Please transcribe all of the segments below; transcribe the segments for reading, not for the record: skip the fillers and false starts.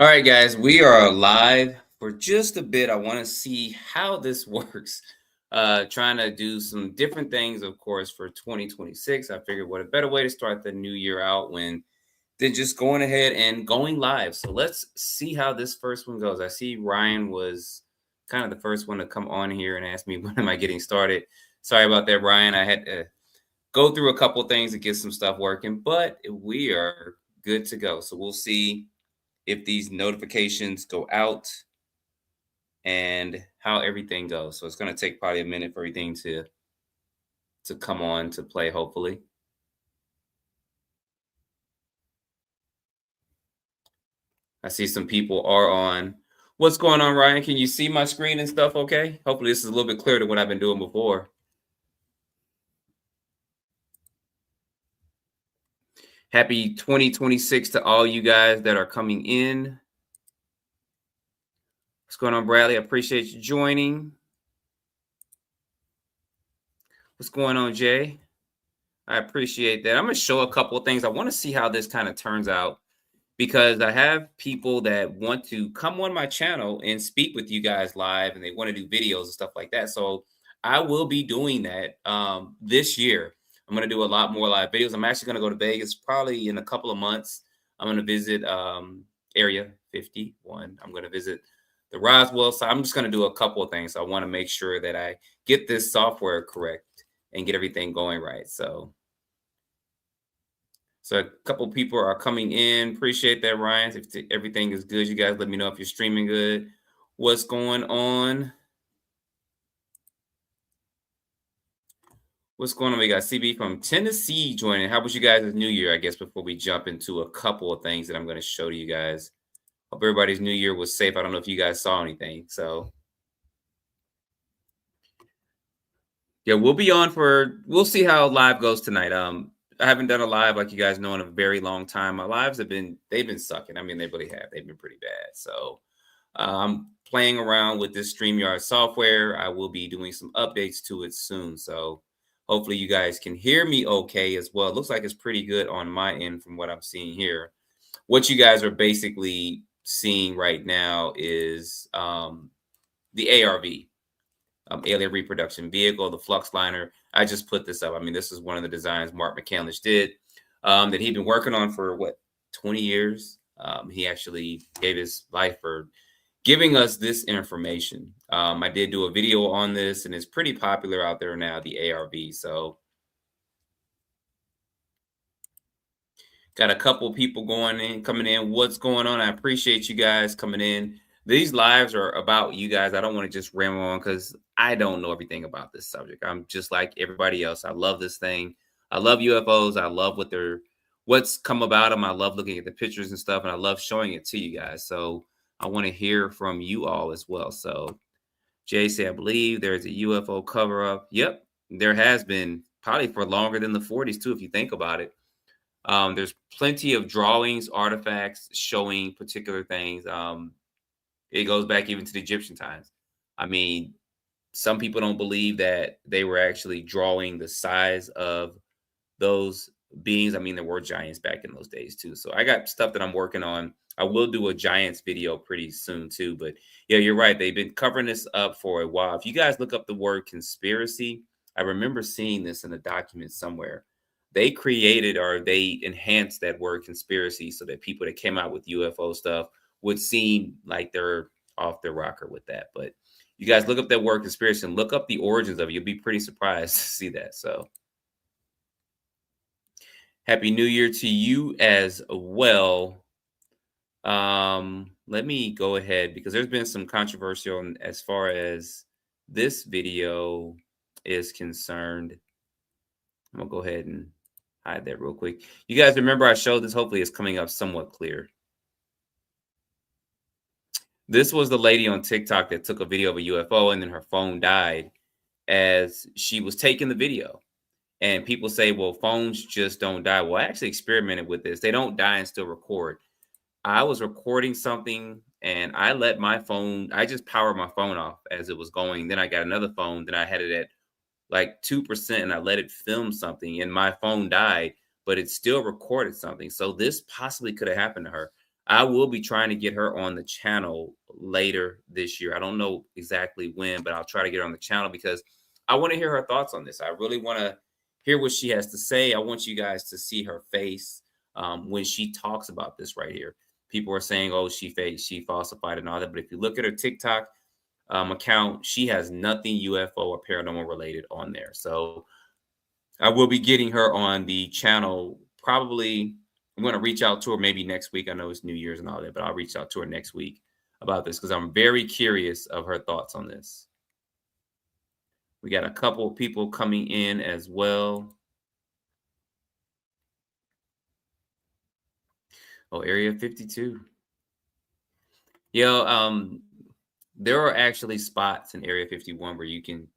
All right, guys, we are live for just a bit. I want to see how this works. Trying to do some different things, of course, for 2026. I figured what a better way to start the new year out than just going ahead and going live. So let's see how this first one goes. I see Ryan was kind of the first one to come on here and ask me when am I getting started. Sorry about that, Ryan. I had to go through a couple things to get some stuff working, but we are good to go. So we'll see if these notifications go out and how everything goes. So it's going to take probably a minute for everything to come on to play, hopefully. I see some people are on. What's going on, Ryan? Can you see my screen and stuff okay? Hopefully this is a little bit clearer than what I've been doing before. Happy 2026 to all you guys that are coming in. What's going on, Bradley? I appreciate you joining. What's going on, Jay? I appreciate that. I'm going to show a couple of things. I want to see how this kind of turns out because I have people that want to come on my channel and speak with you guys live and they want to do videos and stuff like that. So I will be doing that this year. I'm going to do a lot more live videos. I'm actually going to go to Vegas probably in a couple of months. I'm going to visit Area 51. I'm going to visit the Roswell. So I'm just going to do a couple of things. So I want to make sure that I get this software correct and get everything going right. So a couple people are coming in. Appreciate that, Ryan. If everything is good, you guys let me know if you're streaming good. What's going on? What's going on? We got CB from Tennessee joining. How was you guys' New Year? I guess before we jump into a couple of things that I'm going to show to you guys. Hope everybody's New Year was safe. I don't know if you guys saw anything. So yeah, we'll be on we'll see how live goes tonight. I haven't done a live like you guys know in a very long time. My lives they've been sucking. I mean, they really have. They've been pretty bad. So I'm playing around with this StreamYard software. I will be doing some updates to it soon. So hopefully you guys can hear me okay as well. It looks like it's pretty good on my end from what I'm seeing here. What you guys are basically seeing right now is the ARV. Alien reproduction vehicle, the flux liner. I just put this up. I mean, this is one of the designs Mark McCandless did that he'd been working on for 20 years. He actually gave his life for giving us this information. I did do a video on this, and it's pretty popular out there now, the ARV. So got a couple people coming in. What's going on? I appreciate you guys coming in. These lives are about you guys. I don't want to just ramble on because I don't know everything about this subject. I'm just like everybody else. I love this thing. I love UFOs. I love what's come about them. I love looking at the pictures and stuff, and I love showing it to you guys. So I want to hear from you all as well. So Jay said, I believe there's a UFO cover up. Yep, there has been probably for longer than the 40s too, if you think about it. There's plenty of drawings, artifacts showing particular things. It goes back even to the Egyptian times. I mean, some people don't believe that they were actually drawing the size of those beings. I mean, there were giants back in those days too. So I got stuff that I'm working on. I will do a giants video pretty soon too. But yeah, you're right. They've been covering this up for a while. If you guys look up the word conspiracy, I remember seeing this in a document somewhere. They created or they enhanced that word conspiracy so that people that came out with UFO stuff would seem like they're off their rocker with that. But you guys look up that word conspiracy and look up the origins of it. You'll be pretty surprised to see that. So happy New Year to you as well. Let me go ahead because there's been some controversial as far as this video is concerned. I'm gonna go ahead and hide that real quick. You guys remember I showed this. Hopefully it's coming up somewhat clear. This was the lady on TikTok that took a video of a UFO and then her phone died as she was taking the video. And people say, well, phones just don't die. Well, I actually experimented with this. They don't die and still record. I was recording something and I just powered my phone off as it was going. Then I got another phone. Then I had it at like 2% and I let it film something and my phone died, but it still recorded something. So this possibly could have happened to her. I will be trying to get her on the channel later this year. I don't know exactly when, but I'll try to get her on the channel because I want to hear her thoughts on this. I really want to hear what she has to say. I want you guys to see her face when she talks about this right here. People are saying, "Oh, she falsified and all that," but if you look at her TikTok account, she has nothing UFO or paranormal related on there. So I will be getting her on the channel probably. I'm going to reach out to her maybe next week. I know it's New Year's and all that, but I'll reach out to her next week about this because I'm very curious of her thoughts on this. We got a couple of people coming in as well. Oh, Area 52. Yo, there are actually spots in Area 51 where you can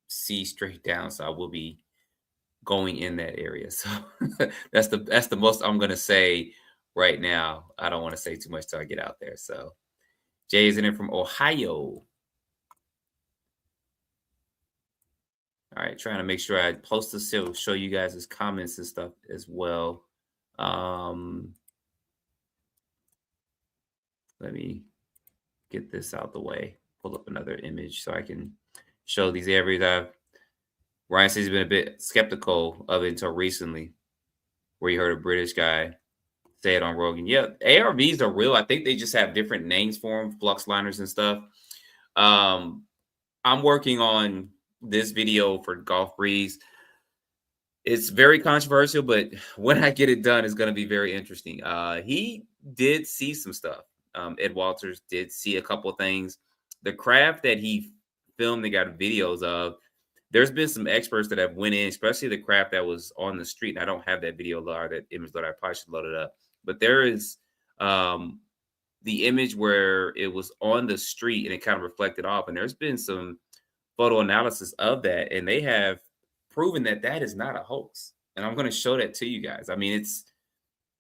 see straight down. So I will be going in that area. So that's the most I'm gonna say right now. I don't want to say too much till I get out there. So Jay is in it from Ohio. All right, trying to make sure I post this to show you guys his comments and stuff as well. Um, Let me get this out the way. Pull up another image so I can show these areas. Ryan says he's been a bit skeptical of it until recently, where he heard a British guy say it on Rogan. Yeah, ARVs are real. I think they just have different names for them, flux liners and stuff. Um, I'm working on this video for Golf Breeze. It's very controversial, but when I get it done, it's going to be very interesting. He did see some stuff. Ed Walters did see a couple of things. The craft that he filmed and got videos of, there's been some experts that have went in, especially the craft that was on the street. And I don't have that video or that image that I probably should load it up. But there is the image where it was on the street and it kind of reflected off. And there's been some photo analysis of that, and they have proven that that is not a hoax. And I'm going to show that to you guys. I mean, it's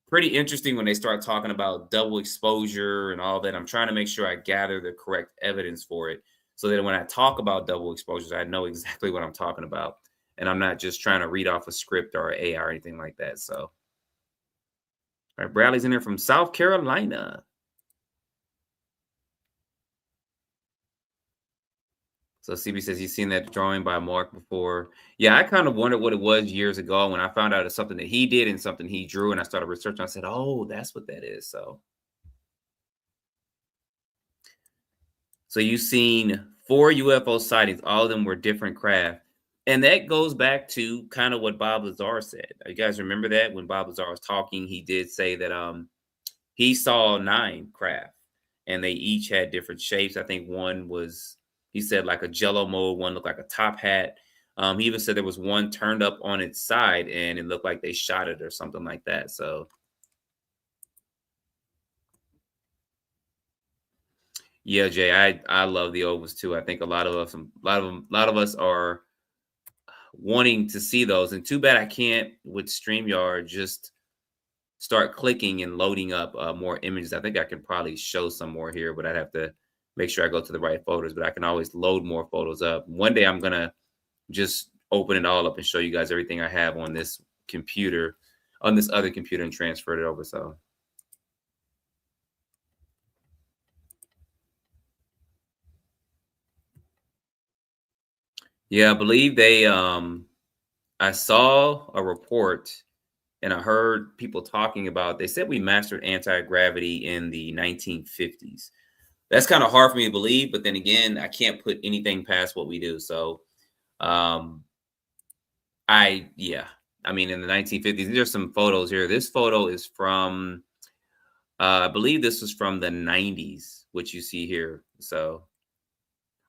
pretty interesting when they start talking about double exposure and all that. I'm trying to make sure I gather the correct evidence for it so that when I talk about double exposures, I know exactly what I'm talking about. And I'm not just trying to read off a script or AI or anything like that. So, all right, Bradley's in there from South Carolina. So CB says he's seen that drawing by Mark before. Yeah, I kind of wondered what it was years ago when I found out it's something that he did and something he drew, and I started researching. I said, "Oh, that's what that is." So you've seen 4 UFO sightings. All of them were different craft, and that goes back to kind of what Bob Lazar said. You guys remember that when Bob Lazar was talking, he did say that he saw 9 craft, and they each had different shapes. I think one was, he said, like a jello mold, one looked like a top hat. He even said there was one turned up on its side and it looked like they shot it or something like that. So yeah, Jay, I love the ovals too. I think a lot of us are wanting to see those. And too bad I can't with StreamYard just start clicking and loading up more images. I think I can probably show some more here, but I'd have to make sure I go to the right photos. But I can always load more photos up. One day I'm gonna just open it all up and show you guys everything I have on this computer, on this other computer, and transfer it over. So yeah, I believe they I saw a report and I heard people talking about, they said we mastered anti-gravity in the 1950s. That's kind of hard for me to believe, but then again, I can't put anything past what we do. So um yeah, I mean, in the 1950s, these are some photos here. This photo is from I believe this was from the 90s, which you see here. So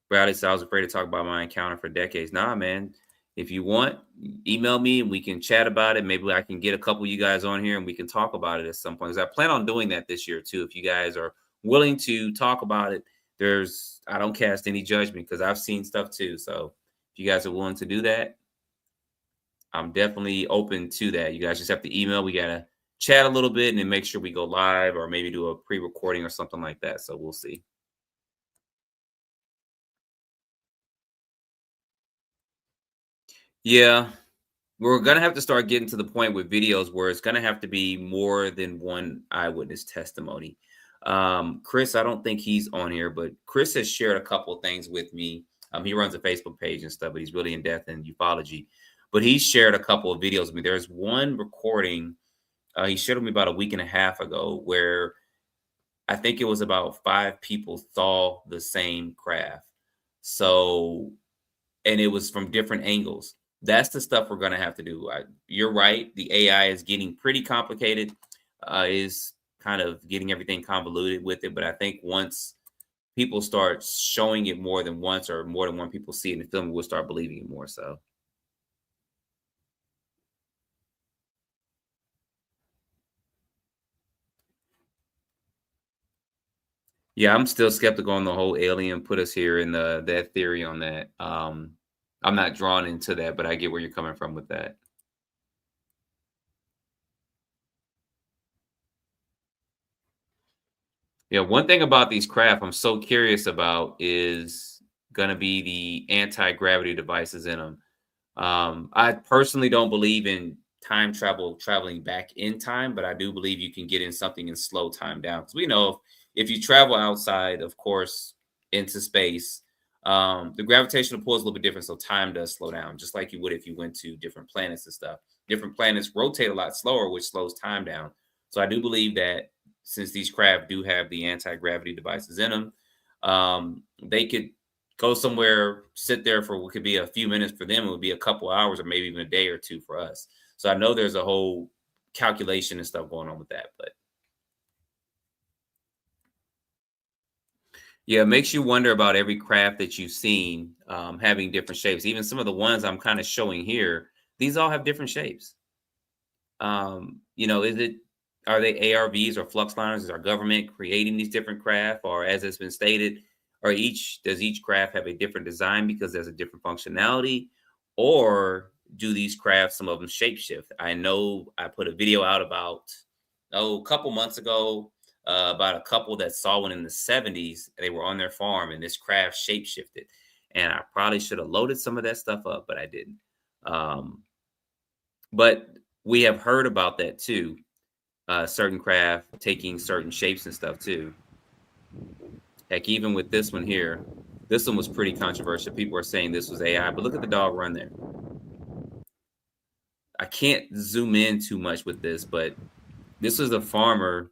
Bradley said I was afraid to talk about my encounter for decades. Nah, man. If you want, email me and we can chat about it. Maybe I can get a couple of you guys on here and we can talk about it at some point. Because I plan on doing that this year too. If you guys are willing to talk about it, I don't cast any judgment because I've seen stuff too. So if you guys are willing to do that, I'm definitely open to that. You guys just have to email. We gotta chat a little bit and then make sure we go live or maybe do a pre-recording or something like that. So we'll see. Yeah. We're gonna have to start getting to the point with videos where it's gonna have to be more than one eyewitness testimony. Chris, I don't think he's on here, but Chris has shared a couple of things with me. He runs a Facebook page and stuff, but he's really in depth in ufology. But he shared a couple of videos with me. There's one recording he shared with me about a week and a half ago where I think it was about 5 people saw the same craft. So and it was from different angles. That's the stuff we're going to have to do. You're right. The AI is getting pretty complicated, is kind of getting everything convoluted with it. But I think once people start showing it more than once or more than one people see it in the film, we'll start believing it more so. Yeah, I'm still skeptical on the whole alien put us here in the that theory on that. I'm not drawn into that, but I get where you're coming from with that. Yeah, one thing about these craft I'm so curious about is gonna be the anti-gravity devices in them. I personally don't believe in time travel, traveling back in time, but I do believe you can get in something and slow time down. Because we know if you travel outside, of course, into space, the gravitational pull is a little bit different, so time does slow down, just like you would if you went to different planets and stuff. Different planets rotate a lot slower, which slows time down. So I do believe that since these craft do have the anti-gravity devices in them, they could go somewhere, sit there for what could be a few minutes for them. It would be a couple hours or maybe even a day or two for us. So I know there's a whole calculation and stuff going on with that. But yeah, it makes you wonder about every craft that you've seen having different shapes. Even some of the ones I'm kind of showing here, these all have different shapes. Is it are they ARVs or flux liners? Is our government creating these different craft, or as it's been stated, or each craft have a different design because there's a different functionality, or do these crafts some of them shapeshift? I know I put a video out about a couple months ago about a couple that saw one in the 70s. They were on their farm and this craft shapeshifted, and I probably should have loaded some of that stuff up, but I didn't. Um, but we have heard about that too. Certain craft taking certain shapes and stuff too. Heck, even with this one here, this one was pretty controversial. People are saying this was AI, but look at the dog run there. I can't zoom in too much with this, but this was a farmer.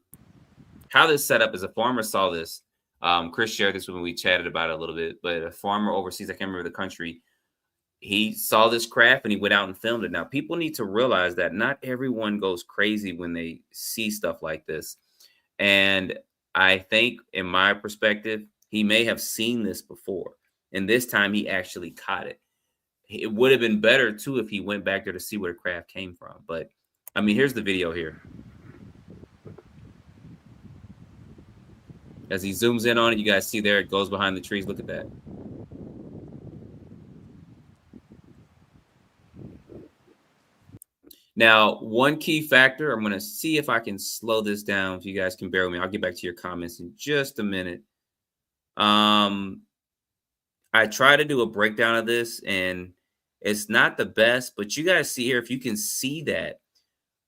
How this set up is a farmer saw this. Chris shared this when we chatted about it a little bit, but a farmer overseas, I can't remember the country, he saw this craft and he went out and filmed it. Now, people need to realize that not everyone goes crazy when they see stuff like this. And I think, in my perspective, he may have seen this before. And this time he actually caught it. It would have been better too if he went back there to see where the craft came from. But I mean, here's the video here. As he zooms in on it, you guys see there, it goes behind the trees. Look at that. Now, one key factor, I'm going to see if I can slow this down. If you guys can bear with me, I'll get back to your comments in just a minute. I try to do a breakdown of this, and it's not the best, but you guys see here, if you can see that,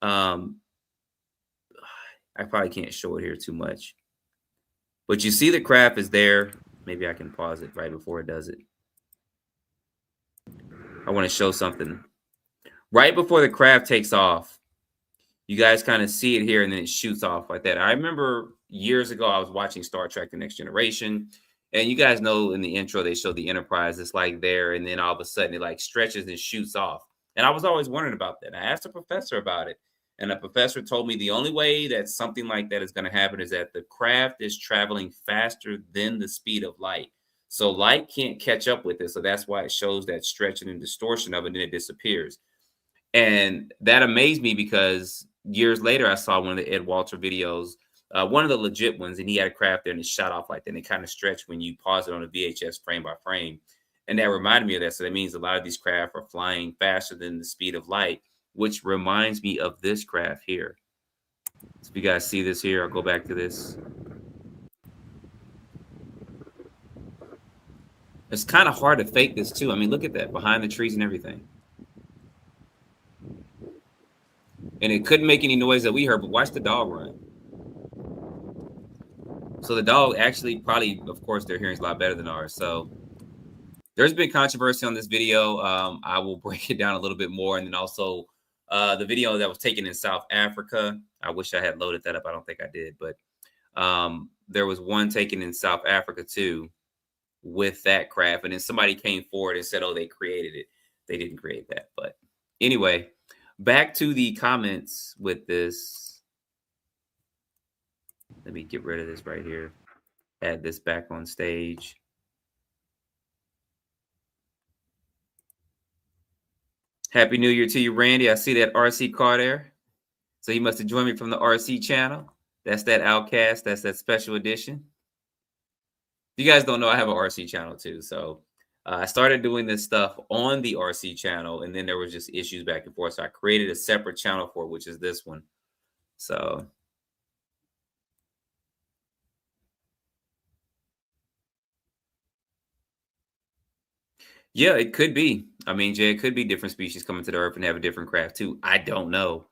um, I probably can't show it here too much, but you see the craft is there. Maybe I can pause it right before it does it. I want to show something. Right before the craft takes off, you guys kind of see it here and then it shoots off like that. I remember years ago, I was watching Star Trek The Next Generation. And you guys know in the intro, they showed the Enterprise. It's like there. And then all of a sudden it like stretches and shoots off. And I was always wondering about that. And I asked a professor about it. And the professor told me the only way that something like that is going to happen is that the craft is traveling faster than the speed of light. So light can't catch up with it. So that's why it shows that stretching and distortion of it and then it disappears. And that amazed me because years later, I saw one of the Ed Walter videos, one of the legit ones, and he had a craft there and it shot off like that. And it kind of stretched when you pause it on a VHS frame by frame. And that reminded me of that. So that means a lot of these craft are flying faster than the speed of light, which reminds me of this craft here. So if you guys see this here, I'll go back to this. It's kind of hard to fake this too. I mean, look at that behind the trees and everything. and it couldn't make any noise that we heard. But watch the dog run. So the dog actually probably, of course, their hearing's a lot better than ours. So there's been controversy on this video. I will break it down a little bit more, and then also the video that was taken in South Africa. I wish I had loaded that up. I don't think I did, but there was one taken in South Africa too with that craft, and then somebody came forward and said, "Oh, they created it." They didn't create that, but anyway, back to the comments with this. Let me get rid of this right here. Add this back on stage. Happy New Year to you, Randy. I see that RC car there. So you must have joined me from the RC channel. That's that Outcast. That's that special edition. You guys don't know I have an RC channel too. So I started doing this stuff on the RC channel, and then there was just issues back and forth. So I created a separate channel for it, which is this one. So yeah, it could be. I mean, Jay, it could be different species coming to the Earth and have a different craft too. I don't know.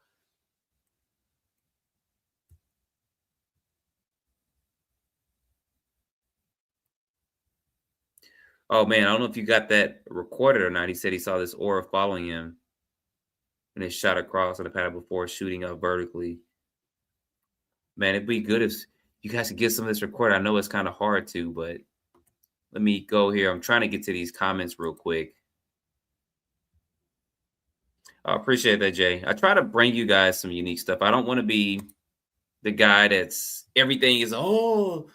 Oh man, I don't know if you got that recorded or not. He said he saw this aura following him, and it shot across on the pattern before shooting up vertically. Man, it'd be good if you guys could get some of this recorded. I know it's kind of hard to, but let me go here. I'm trying to get to these comments real quick. I appreciate that, Jay. I try to bring you guys some unique stuff. I don't want to be the guy that's everything is, oh,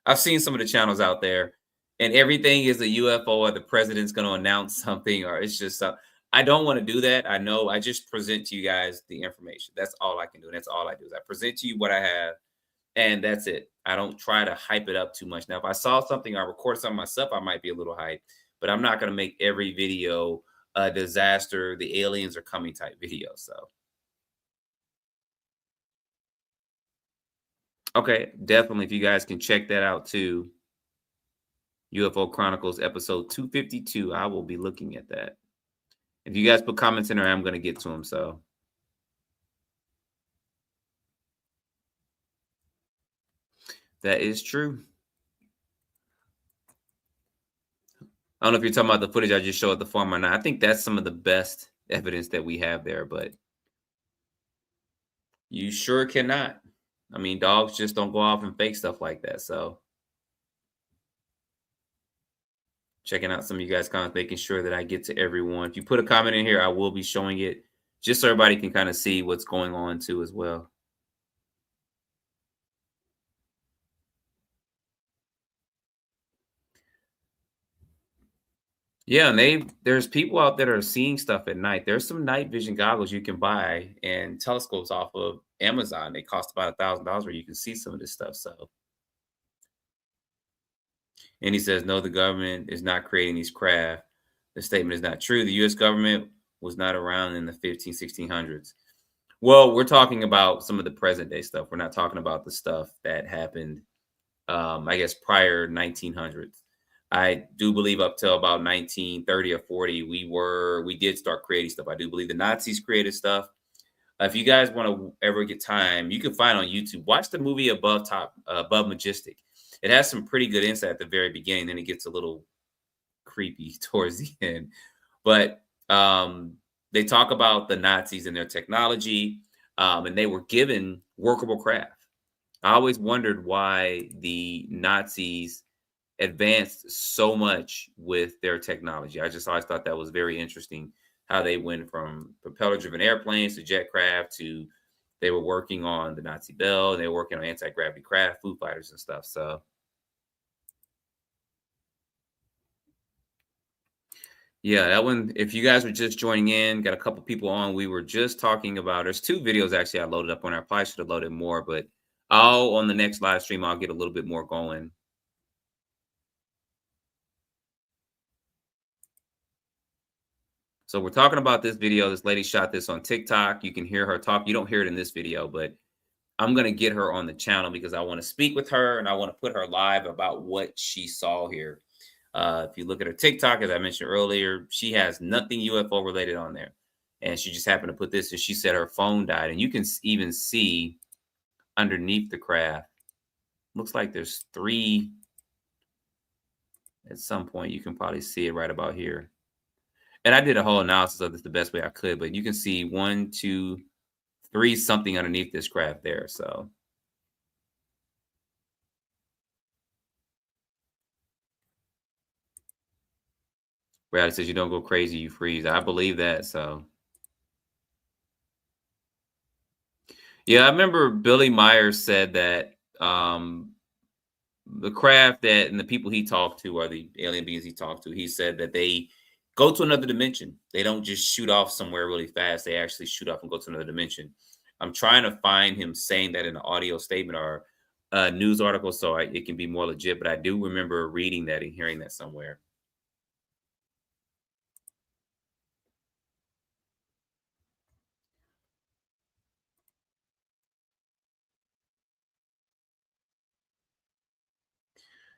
I've seen some of the channels out there and everything is a UFO or the president's going to announce something or it's just, I don't want to do that. I know I just present to you guys the information. That's all I can do. And that's all I do is I present to you what I have and that's it. I don't try to hype it up too much. Now, if I saw something, I record something myself, I might be a little hype, but I'm not going to make every video a disaster, the aliens are coming type video. So, okay, definitely. If you guys can check that out too, UFO Chronicles episode 252, I will be looking at that. If you guys put comments in there, I'm going to get to them. So, that is true. I don't know if you're talking about the footage I just showed at the farm or not. I think that's some of the best evidence that we have there, but you sure cannot. I mean, dogs just don't go off and fake stuff like that. So, checking out some of you guys' comments, making sure that I get to everyone. If you put a comment in here, I will be showing it just so everybody can kind of see what's going on too as well. Yeah, and there's people out there that are seeing stuff at night. There's some night vision goggles you can buy and telescopes off of Amazon. They cost about $1,000 where you can see some of this stuff. So, and he says, no, the government is not creating these craft. The statement is not true. The U.S. government was not around in the 1600s. Well, we're talking about some of the present day stuff. We're not talking about the stuff that happened, I guess, prior 1900s. I do believe up till about 1930 or 40, we did start creating stuff. I do believe the Nazis created stuff. If you guys want to ever get time, you can find on YouTube. Watch the movie Above Majestic. It has some pretty good insight at the very beginning. Then it gets a little creepy towards the end. But they talk about the Nazis and their technology, and they were given workable craft. I always wondered why the Nazis advanced so much with their technology. I just always thought that was very interesting how they went from propeller-driven airplanes to jet craft to they were working on the Nazi Bell, and they were working on anti-gravity craft, Foo Fighters and stuff. So yeah, that one, if you guys were just joining in, got a couple people on, we were just talking about, there's two videos actually I loaded up on. I probably should have loaded more, but on the next live stream, I'll get a little bit more going. So we're talking about this video. This lady shot this on TikTok. You can hear her talk. You don't hear it in this video, but I'm going to get her on the channel because I want to speak with her and I want to put her live about what she saw here. If you look at her TikTok, as I mentioned earlier, she has nothing UFO related on there. and she just happened to put this, and she said her phone died, and you can even see underneath the craft. Looks like there's three at some point. You can probably see it right about here. And I did a whole analysis of this the best way I could, but you can see one, two, three something underneath this craft there. So reality says you don't go crazy, you freeze. I believe that. So yeah, I remember Billy Myers said that the craft that and the people he talked to, or the alien beings he talked to, he said that they go to another dimension. They don't just shoot off somewhere really fast. They actually shoot off and go to another dimension. I'm trying to find him saying that in an audio statement or a news article so it can be more legit, but I do remember reading that and hearing that somewhere.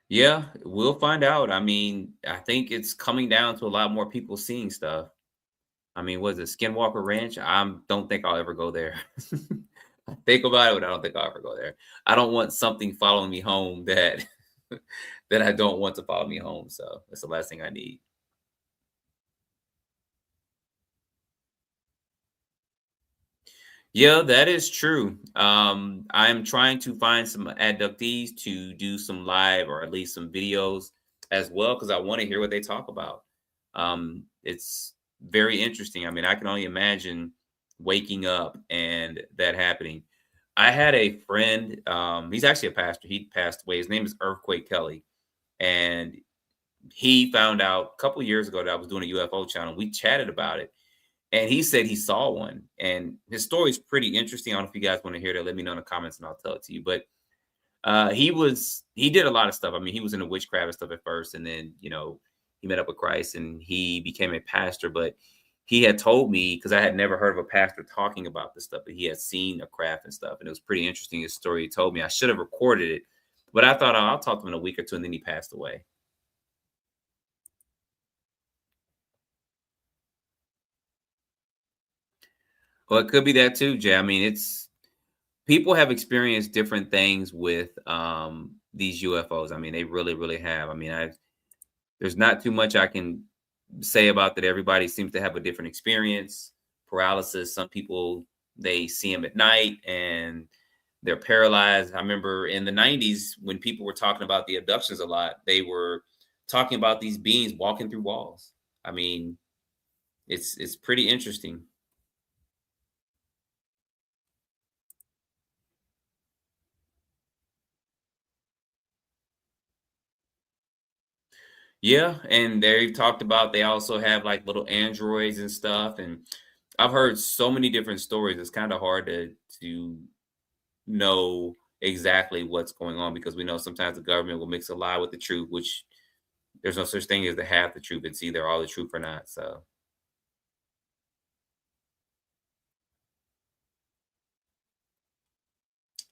Yeah, we'll find out. I mean, I think it's coming down to a lot more people seeing stuff. I mean, was it Skinwalker Ranch? I don't think I'll ever go there. I think about it, but I don't think I'll ever go there. I don't want something following me home that that I don't want to follow me home. So that's the last thing I need. Yeah, that is true. I'm trying to find some abductees to do some live or at least some videos as well because I want to hear what they talk about. It's very interesting. I mean, I can only imagine waking up and that happening. I had a friend. He's actually a pastor. He passed away. His name is Earthquake Kelly, and he found out a couple years ago that I was doing a UFO channel. We chatted about it and he said he saw one, and his story is pretty interesting. I don't know if you guys want to hear that. Let me know in the comments, and I'll tell it to you. But he did a lot of stuff. I mean, he was into witchcraft and stuff at first, and then he met up with Christ and he became a pastor. But he had told me because I had never heard of a pastor talking about this stuff, but he had seen a craft and stuff, and it was pretty interesting. His story he told me. I should have recorded it, but I thought I'll talk to him in a week or two, and then he passed away. Well, it could be that too, Jay. I mean, it's people have experienced different things with these UFOs. I mean, they really, really have. I mean, I there's not too much I can say about that. Everybody seems to have a different experience. Paralysis. Some people they see them at night and they're paralyzed. I remember in the '90s when people were talking about the abductions a lot. They were talking about these beings walking through walls. I mean, it's pretty interesting. Yeah, and they talked about they also have like little androids and stuff, and I've heard so many different stories. It's kind of hard to know exactly what's going on because we know sometimes the government will mix a lie with the truth, which there's no such thing as the half the truth. It's either all the truth or not. So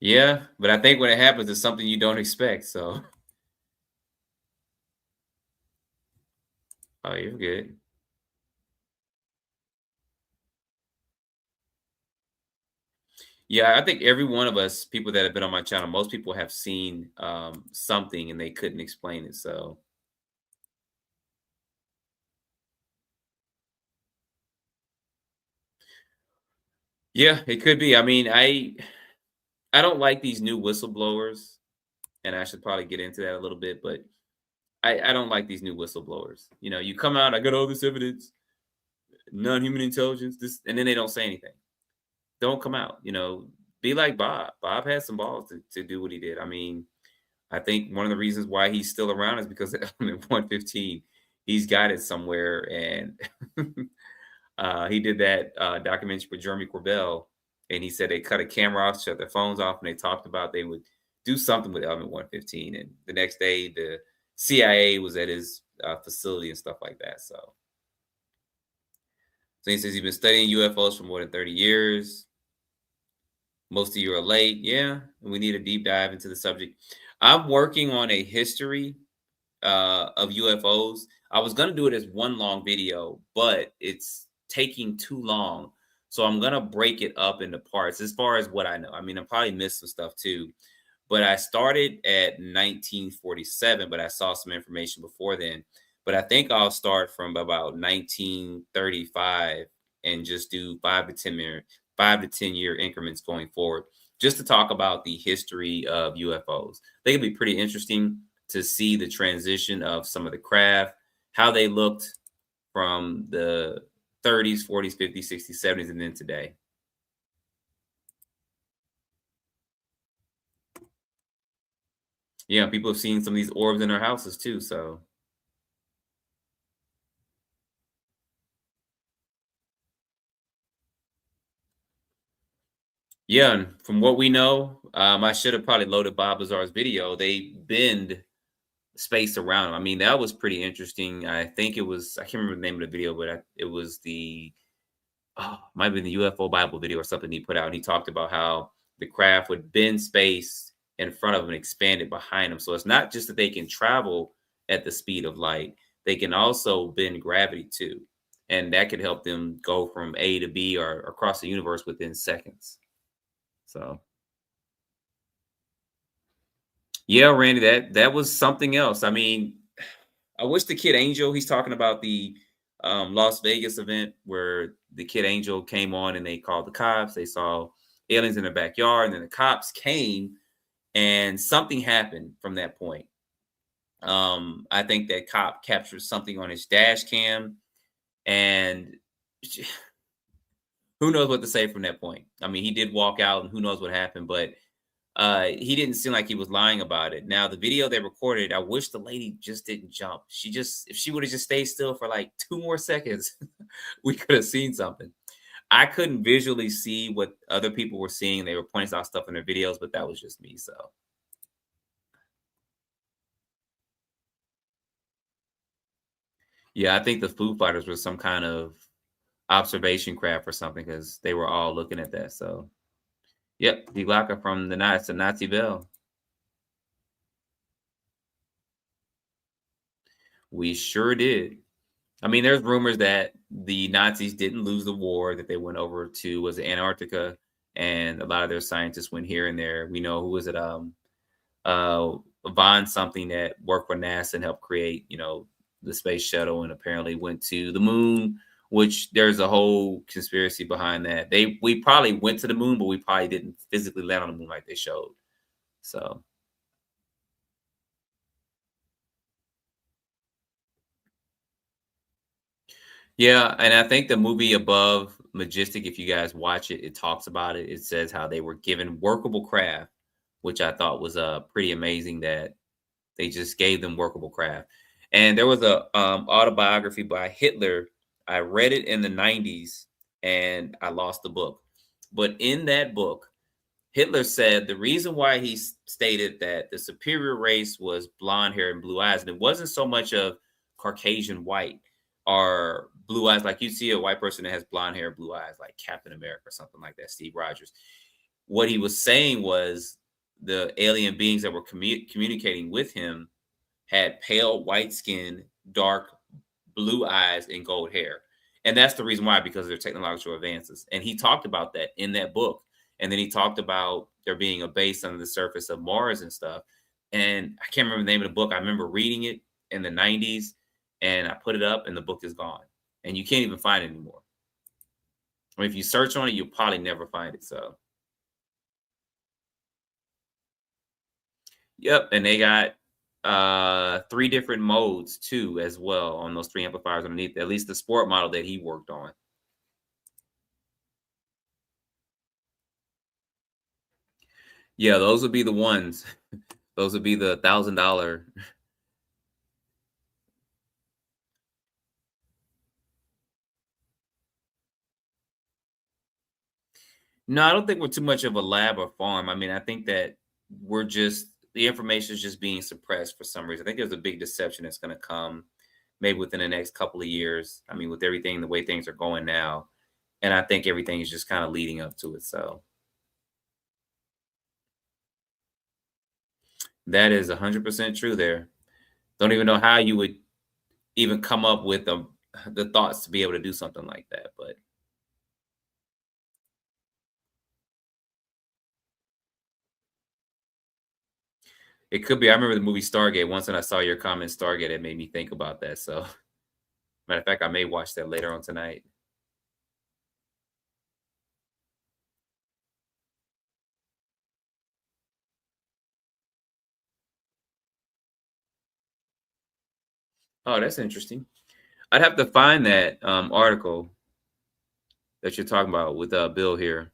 yeah, but I think when it happens, it's something you don't expect. So oh, you're good. Yeah, I think every one of us, people that have been on my channel, most people have seen something and they couldn't explain it. So yeah, it could be. I mean, I don't like these new whistleblowers, and I should probably get into that a little bit, but I don't like these new whistleblowers. You come out, I got all this evidence, non-human intelligence, this, and then they don't say anything. Don't come out. Be like Bob. Bob had some balls to do what he did. I mean, I think one of the reasons why he's still around is because of Element 115. He's got it somewhere, and he did that documentary with Jeremy Corbell, and he said they cut a camera off, shut their phones off, and they talked about they would do something with Element 115. And the next day, the CIA was at his facility and stuff like that. So he says he's been studying UFOs for more than 30 years. Most of you are late. Yeah, and we need a deep dive into the subject. I'm working on a history of UFOs. I was going to do it as one long video, but it's taking too long. So I'm gonna break it up into parts as far as what I know. I mean, I probably missed some stuff too, but I started at 1947, but I saw some information before then. But I think I'll start from about 1935 and just do 5 to 10 year increments going forward, just to talk about the history of UFOs. I think it'd be pretty interesting to see the transition of some of the craft, how they looked from the 30s, 40s, 50s, 60s, 70s, and then today. Yeah, people have seen some of these orbs in their houses too. So yeah, and from what we know, I should have probably loaded Bob Lazar's video. They bend space around him. I mean, that was pretty interesting. I think it was, I can't remember the name of the video, but it was the, oh, might have been the UFO Bible video or something he put out. And he talked about how the craft would bend space in front of him and expand it behind him. So it's not just that they can travel at the speed of light, they can also bend gravity too. And that could help them go from A to B or across the universe within seconds. So yeah, Randy, that was something else. I mean, I wish the Kid Angel, he's talking about the Las Vegas event where the Kid Angel came on and they called the cops. They saw aliens in their backyard, and then the cops came and something happened from that point. I think that cop captured something on his dash cam, and who knows what to say from that point. I mean, he did walk out, and who knows what happened, but he didn't seem like he was lying about it. Now, the video they recorded, I wish the lady just didn't jump. She just, if she would have just stayed still for like 2 more seconds, we could have seen something. I couldn't visually see what other people were seeing. They were pointing out stuff in their videos, but that was just me. So, yeah, I think the Foo Fighters were some kind of observation craft or something because they were all looking at that. So, yep, the Glocka from the Knights of Nazi Bell. We sure did. I mean, there's rumors that the Nazis didn't lose the war, that they went over to was it Antarctica, and a lot of their scientists went here and there. We know who was it, uh, Von something that worked for NASA and helped create, the space shuttle, and apparently went to the moon. Which there's a whole conspiracy behind that. We probably went to the moon, but we probably didn't physically land on the moon like they showed. So yeah, and I think the movie Above Majestic, if you guys watch it, it talks about it. It says how they were given workable craft, which I thought was pretty amazing that they just gave them workable craft. And there was a autobiography by Hitler. I read it in the 90s and I lost the book. But in that book, Hitler said the reason why he stated that the superior race was blonde hair and blue eyes, and it wasn't so much of Caucasian white or blue eyes, like you see a white person that has blonde hair, blue eyes, like Captain America or something like that, Steve Rogers. What he was saying was the alien beings that were communicating with him had pale white skin, dark blue eyes, and gold hair. And that's the reason why, because of their technological advances. And he talked about that in that book. And then he talked about there being a base under the surface of Mars and stuff. And I can't remember the name of the book. I remember reading it in the 90s and I put it up and the book is gone. And you can't even find it anymore. I mean, if you search on it, you'll probably never find it. So, yep. And they got three different modes too, as well, on those three amplifiers underneath, at least the sport model that he worked on. Yeah, those would be the ones. Those would be the $1,000. No, I don't think we're too much of a lab or farm. I mean, I think that we're just the information is just being suppressed for some reason. I think there's a big deception that's going to come maybe within the next couple of years. I mean, with everything the way things are going now, and I think everything is just kind of leading up to it. So that is 100% true. There, don't even know how you would even come up with the thoughts to be able to do something like that. But it could be. I remember the movie Stargate. Once when I saw your comment Stargate, it made me think about that. So matter of fact, I may watch that later on tonight. Oh, that's interesting. I'd have to find that article that you're talking about with Bill here. It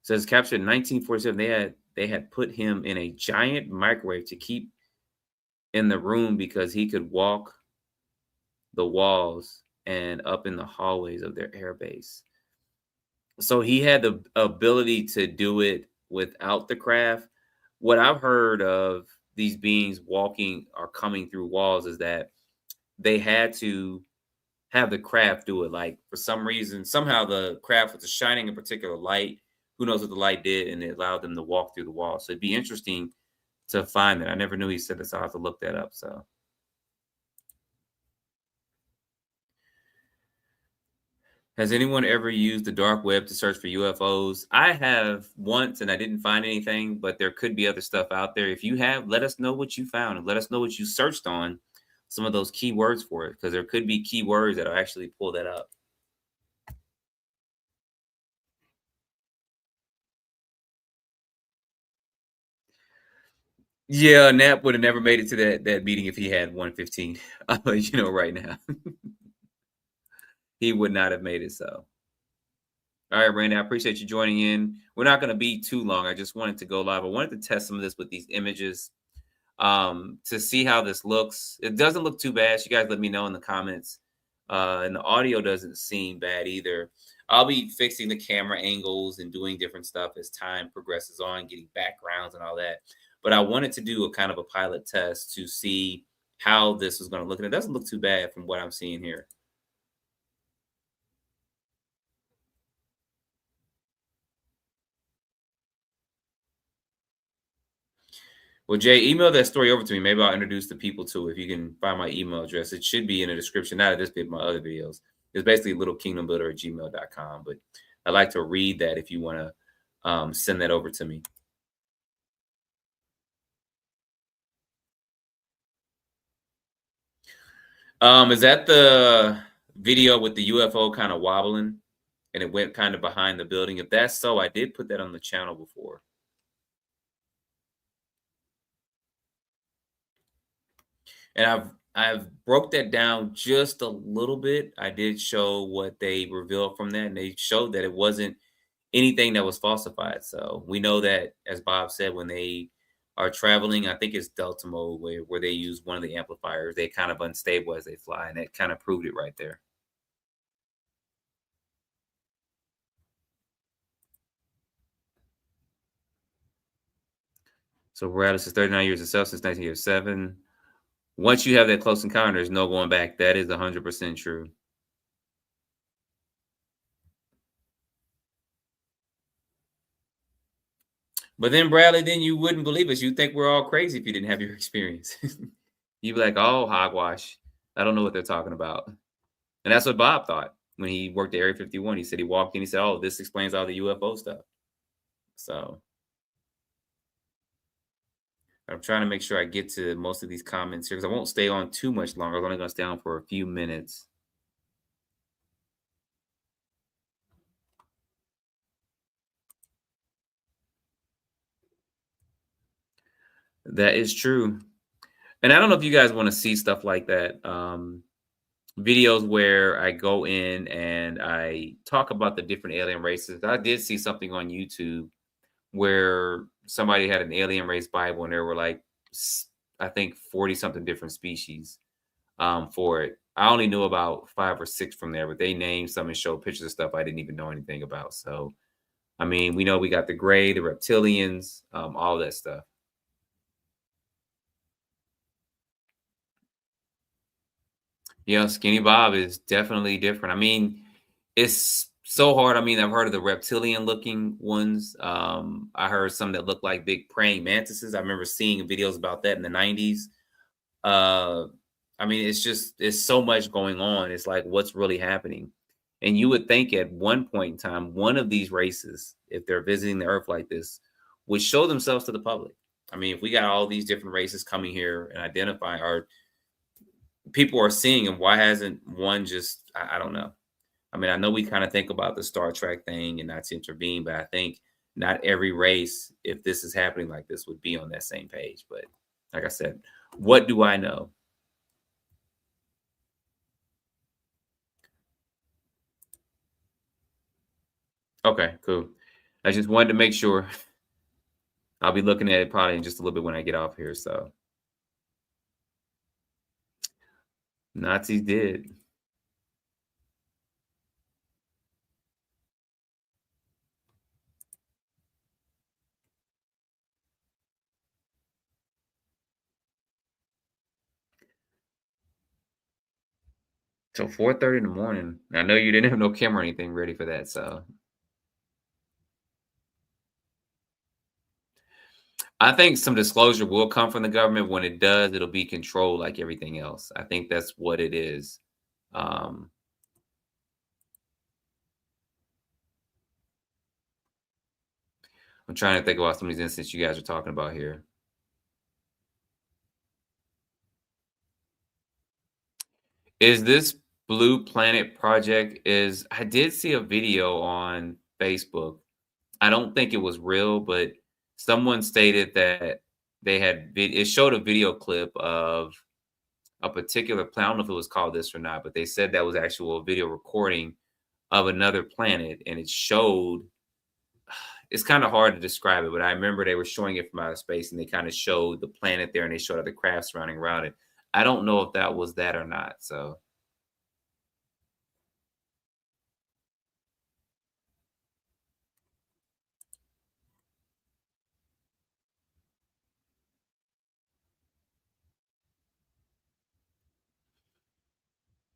says captured in 1947. They had put him in a giant microwave to keep in the room because he could walk the walls and up in the hallways of their air base. So he had the ability to do it without the craft. What I've heard of these beings walking or coming through walls is that they had to have the craft do it. Like for some reason, somehow the craft was shining a particular light. Who knows what the light did, and it allowed them to walk through the wall. So it'd be interesting to find that. I never knew he said this. I'll have to look that up. So has anyone ever used the dark web to search for UFOs? I have once and I didn't find anything, but there could be other stuff out there. If you have, let us know what you found and let us know what you searched on, some of those keywords for it, because there could be keywords that'll actually pull that up. Yeah, Nap would have never made it to that meeting if he had 115. Right now. He would not have made it so. All right, Randy, I appreciate you joining in. We're not going to be too long. I just wanted to go live. I wanted to test some of this with these images to see how this looks. It doesn't look too bad. So you guys let me know in the comments. And the audio doesn't seem bad either. I'll be fixing the camera angles and doing different stuff as time progresses on, getting backgrounds and all that. But I wanted to do a kind of a pilot test to see how this was going to look. And it doesn't look too bad from what I'm seeing here. Well, Jay, email that story over to me. Maybe I'll introduce the people to it if you can find my email address. It should be in the description, not of this bit, my other videos. It's basically littlekingdombuilder@gmail.com. But I'd like to read that if you want to send that over to me. Is that the video with the UFO kind of wobbling and it went kind of behind the building? If that's so, I did put that on the channel before. And I've broke that down just a little bit. I did show what they revealed from that, and they showed that it wasn't anything that was falsified. So we know that, as Bob said, when they are traveling, I think it's Delta mode where they use one of the amplifiers, they kind of unstable as they fly, and that kind of proved it right there. So Morales is 39 years of self since 1987. Once you have that close encounter, there's no going back. That is 100% true. But then, Bradley, then you wouldn't believe us. You'd think we're all crazy if you didn't have your experience. You'd be like, oh, hogwash. I don't know what they're talking about. And that's what Bob thought when he worked at Area 51. He said he walked in, he said, oh, this explains all the UFO stuff. So I'm trying to make sure I get to most of these comments here because I won't stay on too much longer. I'm only going to stay on for a few minutes. That is true. And I don't know if you guys want to see stuff like that. Videos where I go in and I talk about the different alien races. I did see something on YouTube where somebody had an alien race Bible and there were like, I think 40 something different species for it. I only knew about 5 or 6 from there, but they named some and showed pictures of stuff I didn't even know anything about. So, I mean, we know we got the gray, the reptilians, all that stuff. Yeah, Skinny Bob is definitely different. I mean, it's so hard. I mean, I've heard of the reptilian looking ones. I heard some that look like big praying mantises. I remember seeing videos about that in the 90s. Uh, I mean, it's so much going on. It's like, what's really happening? And you would think at one point in time, one of these races, if they're visiting the earth like this, would show themselves to the public. I mean, if we got all these different races coming here and identifying, or people are seeing them, why hasn't one just, I don't know. I mean, I know we kind of think about the Star Trek thing and not to intervene, but I think not every race, if this is happening like this, would be on that same page. But like I said, what do I know? Okay, cool. I just wanted to make sure. I'll be looking at it probably in just a little bit when I get off here. So Nazis did. Till 4:30 in the morning. I know you didn't have no camera or anything ready for that. So I think some disclosure will come from the government. When it does, it'll be controlled like everything else. I think that's what it is. Um, I'm trying to think about some of these instances you guys are talking about here. Is this Blue Planet project? Is I did see a video on Facebook. I don't think it was real, but someone stated that they had it showed a video clip of a particular planet. I don't know if it was called this or not, but they said that was actual video recording of another planet, and it showed. It's kind of hard to describe it, but I remember they were showing it from outer space, and they kind of showed the planet there, and they showed other craft surrounding around it. I don't know if that was that or not. So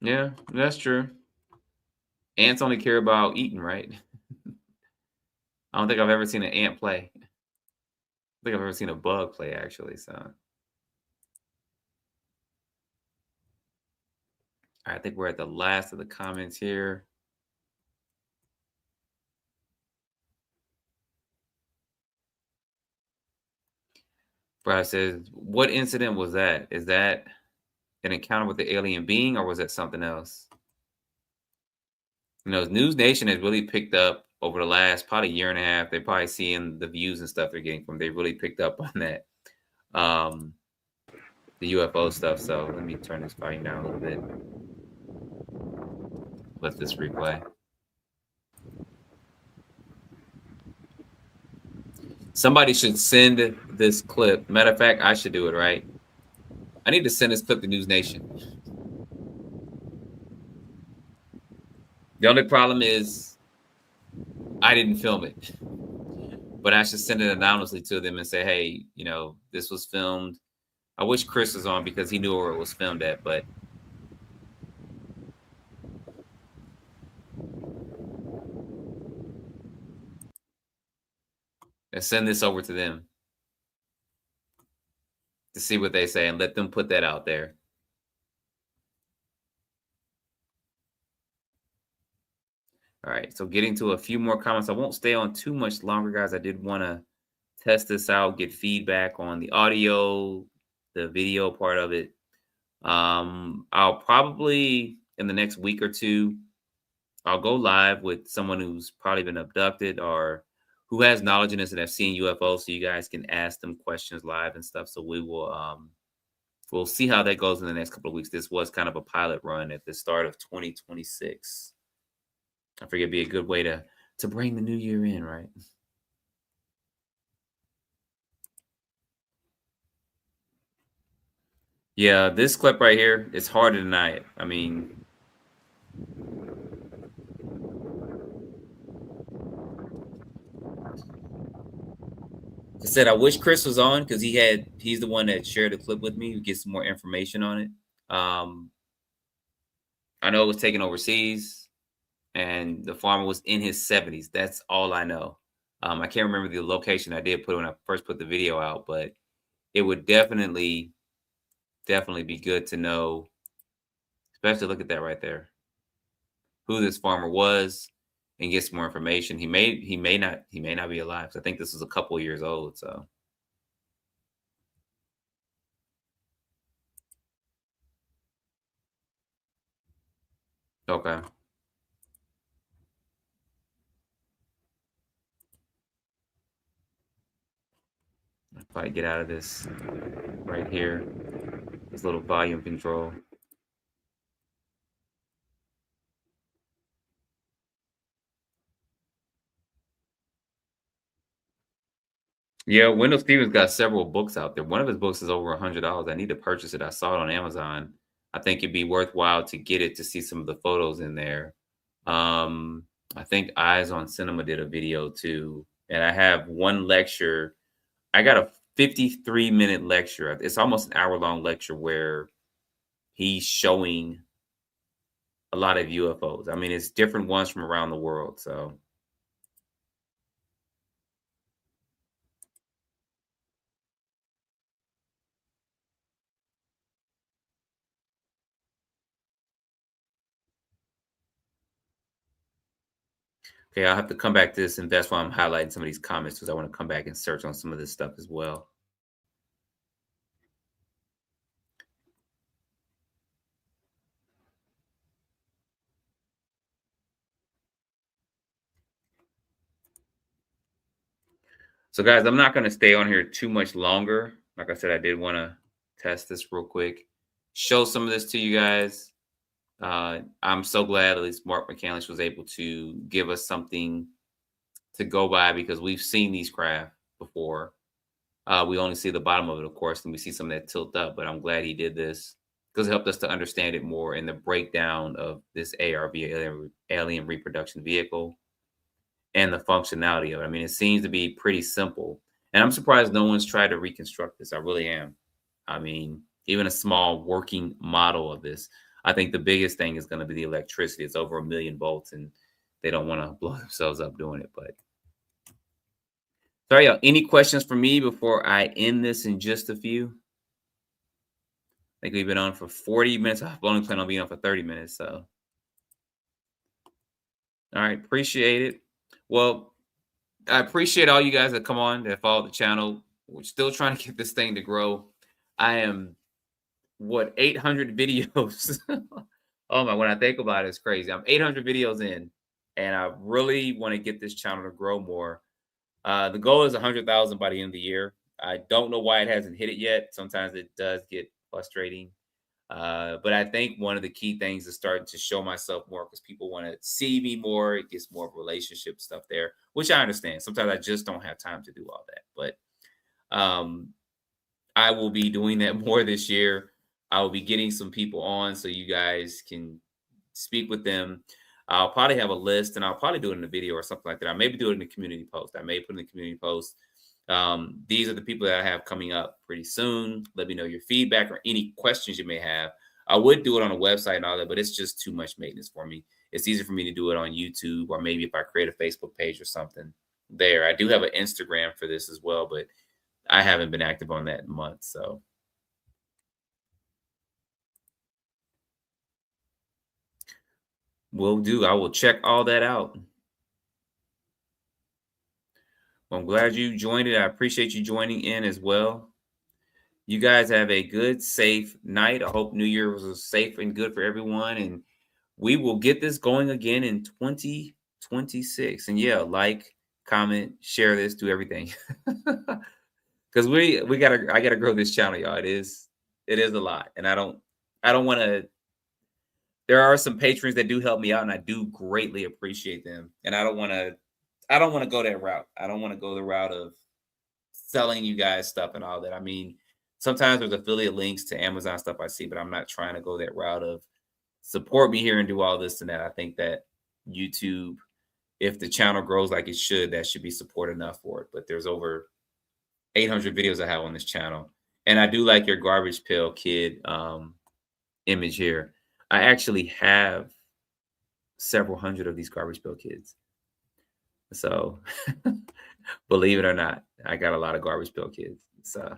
yeah, that's true. Ants only care about eating, right? I don't think I've ever seen an ant play. I think I've ever seen a bug play actually. So I think we're at the last of the comments here. Brad says, "What incident was that? Is that an encounter with the alien being, or was that something else?" You know, News Nation has really picked up over the last probably year and a half. They're probably seeing the views and stuff they're getting from. They really picked up on that, um, the UFO stuff. So let me turn this volume down a little bit. Let this replay. Somebody should send this clip. Matter of fact, I should do it, right? I need to send this clip to News Nation. The only problem is I didn't film it, but I should send it anonymously to them and say, hey, you know, this was filmed. I wish Chris was on because he knew where it was filmed at, but and send this over to them to see what they say and let them put that out there. All right, so getting to a few more comments. I won't stay on too much longer, guys. I did want to test this out, get feedback on the audio, the video part of it. I'll probably in the next week or two, I'll go live with someone who's probably been abducted or who has knowledge in this and have seen UFOs, so you guys can ask them questions live and stuff. So we will we'll see how that goes in the next couple of weeks. This was kind of a pilot run at the start of 2026. I figure it'd be a good way to bring the new year in, right? Yeah, this clip right here, it's hard to deny it. I mean, I said I wish Chris was on because he's the one that shared the clip with me, who gets some more information on it. I know it was taken overseas and the farmer was in his 70s. That's all I know. I can't remember the location I did put when I first put the video out, but it would definitely be good to know Especially look at that right there. Who this farmer was, and get some more information. He may not be alive. So I think this was a couple years old. So okay. I'll probably get out of this right here. This little volume control. Yeah, Wendell Stevens got several books out there. One of his books is over $100. I need to purchase it. I saw it on Amazon. I think it'd be worthwhile to get it to see some of the photos in there. Um, I think Eyes on Cinema did a video too, and I have one lecture. I got a 53-minute lecture. It's almost an hour-long lecture where he's showing a lot of UFOs. I mean, it's different ones from around the world. So okay, I'll have to come back to this, and that's why I'm highlighting some of these comments because I want to come back and search on some of this stuff as well. So, guys, I'm not going to stay on here too much longer. Like I said, I did want to test this real quick, show some of this to you guys. I'm so glad at least Mark McCandless was able to give us something to go by because we've seen these craft before. We only see the bottom of it, of course, and we see some that tilt up, but I'm glad he did this because it helped us to understand it more in the breakdown of this ARV alien reproduction vehicle and the functionality of it. I mean, it seems to be pretty simple. And I'm surprised no one's tried to reconstruct this. I really am. I mean, even a small working model of this. I think the biggest thing is going to be the electricity. It's over 1,000,000 volts, and they don't want to blow themselves up doing it. But sorry, y'all. Any questions for me before I end this in just a few? I think we've been on for 40 minutes. I only plan on being on for 30 minutes. So, all right. Appreciate it. Well, I appreciate all you guys that come on that follow the channel. We're still trying to get this thing to grow. I am 800 videos. Oh my, when I think about it, it's crazy. I'm 800 videos in, and I really want to get this channel to grow more. The goal is 100,000 by the end of the year. I don't know why it hasn't hit it yet. Sometimes it does get frustrating. But I think one of the key things is starting to show myself more because people want to see me more. It gets more relationship stuff there, which I understand. Sometimes I just don't have time to do all that. But I will be doing that more this year. I will be getting some people on so you guys can speak with them. I'll probably have a list, and I'll probably do it in a video or something like that. I maybe do it in the community post. I may put in the community post. These are the people that I have coming up pretty soon. Let me know your feedback or any questions you may have. I would do it on a website and all that, but it's just too much maintenance for me. It's easier for me to do it on YouTube, or maybe if I create a Facebook page or something there. I do have an Instagram for this as well, but I haven't been active on that in months. So will do. I will check all that out. Well, I'm glad you joined it. I appreciate you joining in as well. You guys have a good, safe night. I hope New Year was safe and good for everyone. And we will get this going again in 2026. And yeah, like, comment, share this, do everything. Because I gotta grow this channel, y'all. It is a lot. And I don't want to. There are some patrons that do help me out, and I do greatly appreciate them. And I don't want to go that route. I don't want to go the route of selling you guys stuff and all that. I mean, sometimes there's affiliate links to Amazon stuff I see, but I'm not trying to go that route of support me here and do all this and that. I think that YouTube, if the channel grows like it should, that should be support enough for it. But there's over 800 videos I have on this channel. And I do like your garbage pail kid image here. I actually have several hundred of these garbage pail kids. So believe it or not, I got a lot of garbage pail kids. So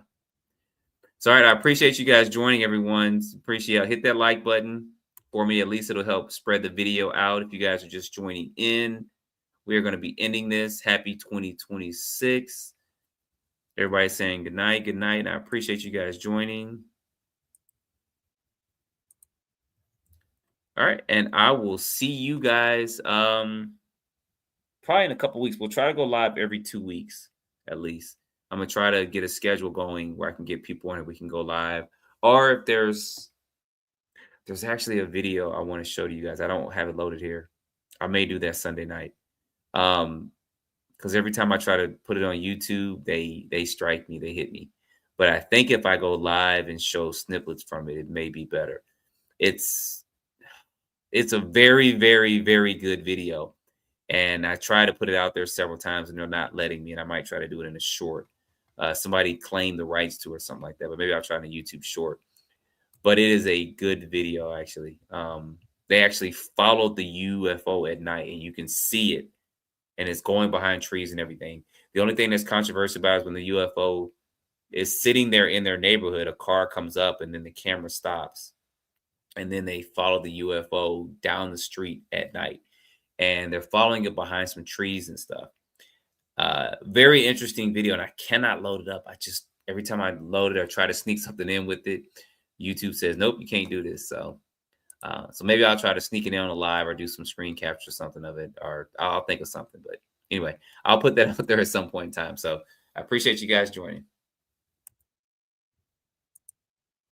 all right, I appreciate you guys joining, everyone. Appreciate it. Hit that like button. for me. At least it'll help spread the video out. If you guys are just joining in, we are going to be ending this. Happy 2026. Everybody's saying good night, good night. I appreciate you guys joining. All right, and I will see you guys probably in a couple weeks. We'll try to go live every 2 weeks at least. I'm gonna try to get a schedule going where I can get people on it. We can go live, or if there's actually a video I want to show to you guys. I don't have it loaded here. I may do that Sunday night. Because every time I try to put it on YouTube, they strike me, they hit me. But I think if I go live and show snippets from it, it may be better. It's a very, very, very good video. And I try to put it out there several times and they're not letting me. And I might try to do it in a short. Somebody claimed the rights to or something like that. But maybe I'll try in a YouTube short. But it is a good video, actually. They actually followed the UFO at night and you can see it. And it's going behind trees and everything. The only thing that's controversial about is when the UFO is sitting there in their neighborhood, a car comes up and then the camera stops. And then they follow the UFO down the street at night. And they're following it behind some trees and stuff. Very interesting video. And I cannot load it up. Every time I load it or try to sneak something in with it, YouTube says, nope, you can't do this. So maybe I'll try to sneak it in on a live or do some screen capture, something of it, or I'll think of something. But anyway, I'll put that out there at some point in time. So I appreciate you guys joining.